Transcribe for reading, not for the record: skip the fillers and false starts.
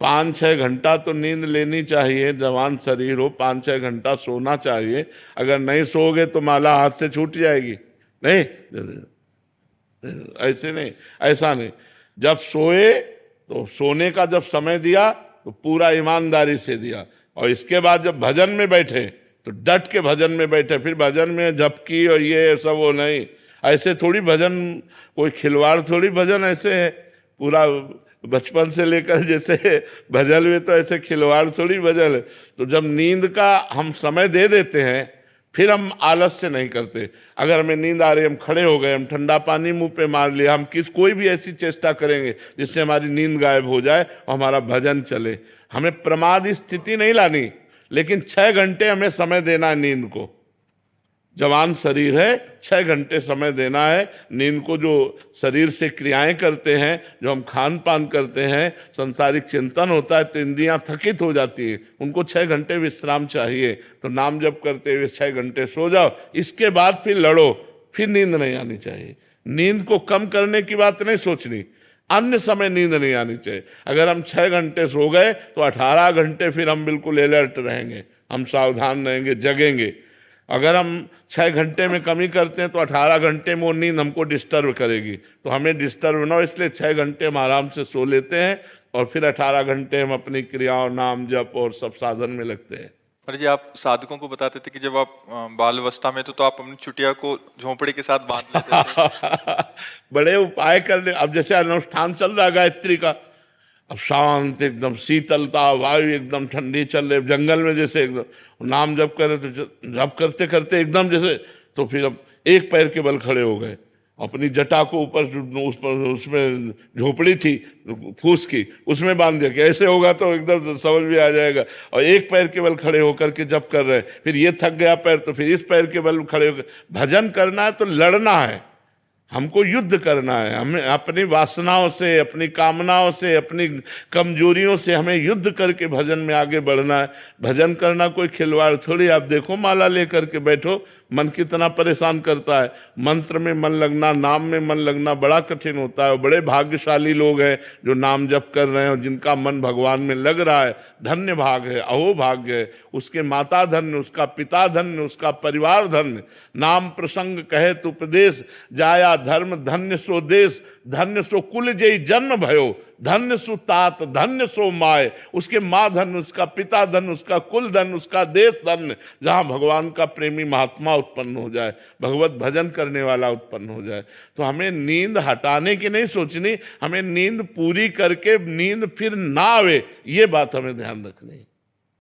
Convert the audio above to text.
5-6 घंटा तो नींद लेनी चाहिए, जवान शरीर हो 5-6 घंटा सोना चाहिए। अगर नहीं सोओगे तो माला हाथ से छूट जाएगी। नहीं, ऐसे नहीं, ऐसा नहीं। जब सोए तो सोने का जब समय दिया तो पूरा ईमानदारी से दिया, और इसके बाद जब भजन में बैठे तो डट के भजन में बैठे। फिर भजन में झपकी और ये सब वो नहीं, ऐसे थोड़ी भजन, कोई खिलवाड़ थोड़ी भजन ऐसे है। पूरा बचपन से लेकर जैसे भजन में तो ऐसे खिलवाड़ थोड़ी भजन है। तो जब नींद का हम समय दे देते हैं फिर हम आलस से नहीं करते। अगर हमें नींद आ रही, हम खड़े हो गए, हम ठंडा पानी मुंह पे मार लिया, हम कोई भी ऐसी चेष्टा करेंगे जिससे हमारी नींद गायब हो जाए और हमारा भजन चले। हमें प्रमाद स्थिति नहीं लानी, लेकिन 6 घंटे हमें समय देना है नींद को। जवान शरीर है, 6 घंटे समय देना है नींद को। जो शरीर से क्रियाएं करते हैं, जो हम खान पान करते हैं, संसारिक चिंतन होता है तो इंद्रियां थकित हो जाती है, उनको 6 घंटे विश्राम चाहिए। तो नाम जप करते हुए 6 घंटे सो जाओ, इसके बाद फिर लड़ो, फिर नींद नहीं आनी चाहिए। नींद को कम करने की बात नहीं सोचनी, अन्य समय नींद नहीं आनी चाहिए। अगर हम 6 घंटे सो गए तो 18 घंटे फिर हम बिल्कुल अलर्ट रहेंगे, हम सावधान रहेंगे, जगेंगे। अगर हम 6 घंटे में कमी करते हैं तो 18 घंटे में वो नींद हमको डिस्टर्ब करेगी। तो हमें डिस्टर्ब ना हो, इसलिए 6 घंटे हम आराम से सो लेते हैं और फिर 18 घंटे हम अपनी क्रियाओं, नाम जप और सब साधन में लगते हैं। पर जी आप साधकों को बताते थे कि जब आप बाल अवस्था में तो आप अपनी चुटिया को झोंपड़ी के साथ बांध लेते थे। बड़े उपाय कर ले। अब जैसे अनुष्ठान चल रहा है गायत्री का, अब शांत एकदम शीतलता, वायु एकदम ठंडी चल रही, जंगल में जैसे एकदम नाम जप करे तो जप करते करते एकदम जैसे, तो फिर अब एक पैर के बल खड़े हो गए, अपनी जटा को ऊपर उस पर, उसमें झोपड़ी थी फूस की, उसमें बांध दिया कि ऐसे होगा तो एकदम समझ भी आ जाएगा। और एक पैर के बल खड़े होकर के जप कर रहे हैं, फिर ये थक गया पैर तो फिर इस पैर के बल खड़े होकर। भजन करना है तो लड़ना है, हमको युद्ध करना है। हमें अपनी वासनाओं से, अपनी कामनाओं से, अपनी कमजोरियों से हमें युद्ध करके भजन में आगे बढ़ना है। भजन करना कोई खिलवाड़ थोड़ी। आप देखो माला लेकर के बैठो, मन कितना परेशान करता है। मंत्र में मन लगना, नाम में मन लगना बड़ा कठिन होता है। बड़े भाग्यशाली लोग हैं जो नाम जप कर रहे हैं और जिनका मन भगवान में लग रहा है। धन्य भाग है, अहो भाग्य है। उसके माता धन्य, उसका पिता धन्य, उसका परिवार धन्य। नाम प्रसंग कहे तो उपदेश, जाया धर्म धन्य सो देश, धन्य सो कुल जय जन्म भयो, धन्य सु तात धन्य सो माय। उसके माँ धन्य, उसका पिता धन्य, उसका कुल धन्य, उसका देश धन्य, जहाँ भगवान का प्रेमी महात्मा उत्पन्न हो जाए, भगवत भजन करने वाला उत्पन्न हो जाए। तो हमें नींद हटाने की नहीं सोचनी, हमें नींद पूरी करके नींद फिर ना आवे, ये बात हमें ध्यान रखनी है।